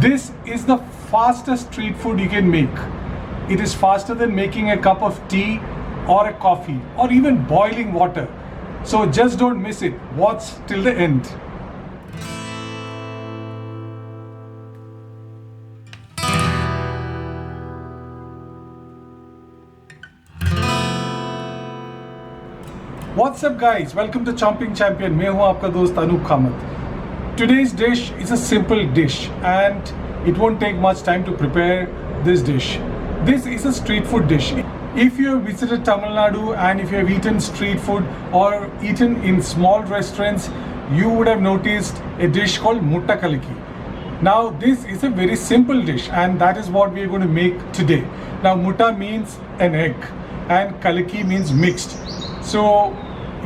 This is the fastest street food you can make. It is faster than making a cup of tea or a coffee or even boiling water. So just don't miss it. Watch till the end. What's up guys? Welcome to Chomping Champion. मैं हूँ आपका दोस्त Anoop Kamat. Today's dish is a simple dish and it won't take much time to prepare this dish. This is a street food dish. If you have visited Tamil Nadu and if you have eaten street food or eaten in small restaurants, you would have noticed a dish called Mutta Kalaki. Now this is a very simple dish and that is what we are going to make today. Now Mutta means an egg and Kalaki means mixed. So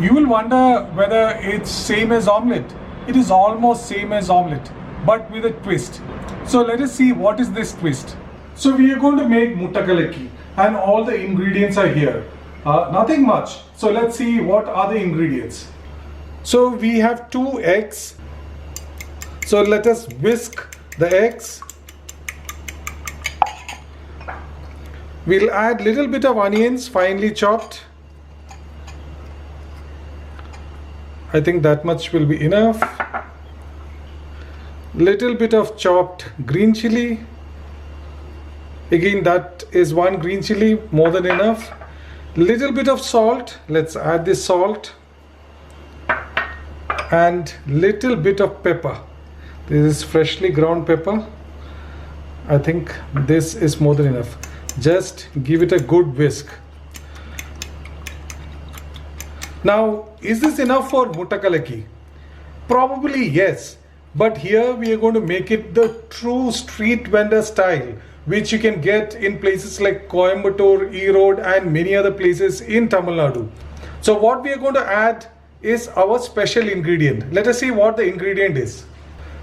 you will wonder whether it's same as omelette. It is almost same as omelette, but with a twist. So let us see what is this twist. So we are going to make Mutta Kalaki and all the ingredients are here. Nothing much. So let's see what are the ingredients. So we have 2 eggs. So let us whisk the eggs. We'll add little bit of onions finely chopped. I think that much will be enough. Little bit of chopped green chili. Again, that is 1 green chili, more than enough. Little bit of salt. Let's add this salt. And little bit of pepper. This is freshly ground pepper. I think this is more than enough. Just give it a good whisk. Now, is this enough for Mutta Kalaki? Probably yes, but here we are going to make it the true street vendor style, which you can get in places like Coimbatore, Erode and many other places in Tamil Nadu. So what we are going to add is our special ingredient. Let us see what the ingredient is.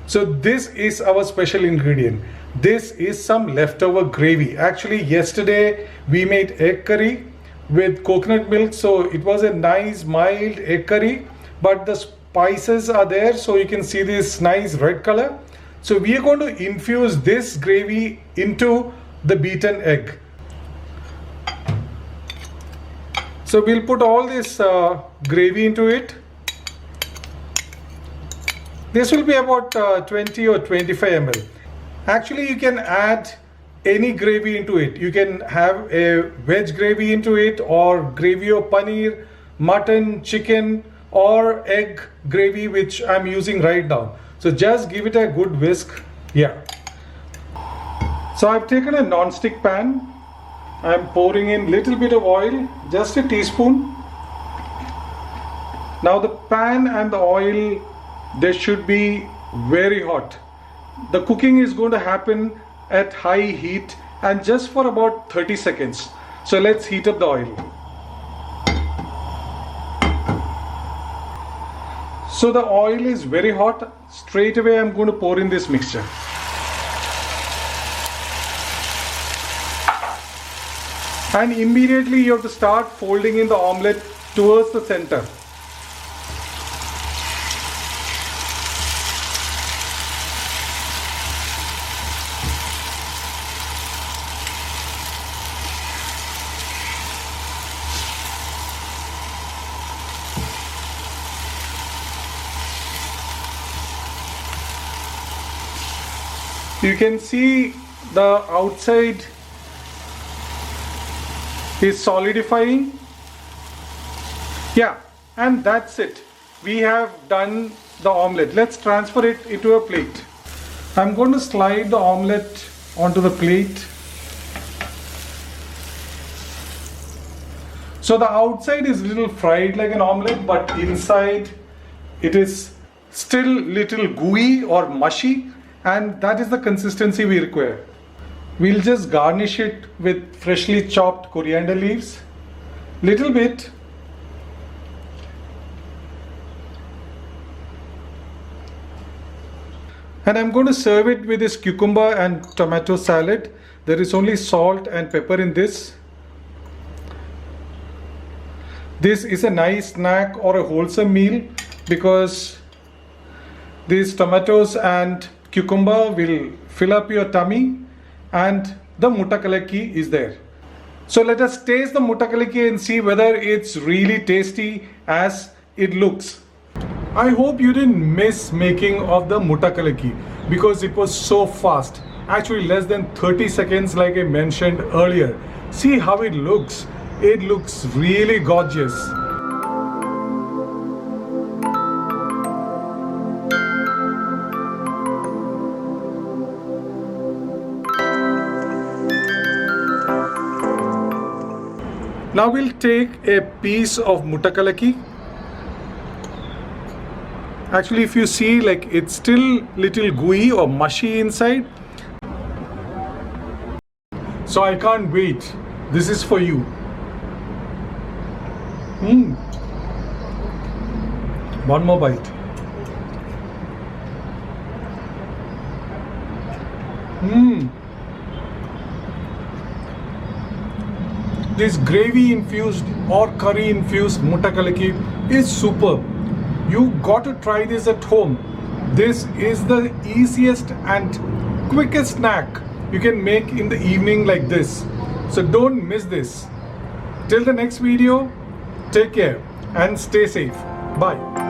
So this is our special ingredient. This is some leftover gravy. Actually, yesterday we made egg curry with coconut milk, so it was a nice mild egg curry, but the spices are there, so you can see this nice red color. So we are going to infuse this gravy into the beaten egg. So we'll put all this gravy into it. This will be about 20 or 25 ml. Actually, you can add any gravy into it. You can have a veg gravy into it, or gravy of paneer, mutton, chicken, or egg gravy, which I'm using right now. So just give it a good whisk. Yeah. So I've taken a non-stick pan. I'm pouring in little bit of oil, just a teaspoon. Now the pan and the oil, they should be very hot. The cooking is going to happen at high heat and just for about 30 seconds. So let's heat up the oil. So the oil is very hot. Straight away I'm going to pour in this mixture. And immediately you have to start folding in the omelette towards the center. You can see the outside is solidifying. Yeah, and that's it. We have done the omelette. Let's transfer it into a plate. I'm going to slide the omelette onto the plate. So the outside is little fried like an omelette, but inside it is still little gooey or mushy. And that is the consistency we require. We'll just garnish it with freshly chopped coriander leaves, little bit. And I'm going to serve it with this cucumber and tomato salad. There is only salt and pepper in this. This is a nice snack or a wholesome meal because these tomatoes and cucumber will fill up your tummy, and the mutakalaki is there. So let us taste the mutakalaki and see whether it's really tasty as it looks. I hope you didn't miss making of the mutakalaki because it was so fast. Actually less than 30 seconds like I mentioned earlier. See how it looks. It looks really gorgeous. Now we'll take a piece of mutakalaki. Actually, if you see, like, it's still little gooey or mushy inside. So I can't wait. This is for you. One more bite. This gravy infused or curry infused mutakalaki is superb. You got to try this at home. This is the easiest and quickest snack you can make in the evening like this. So don't miss this. Till the next video, take care and stay safe. Bye.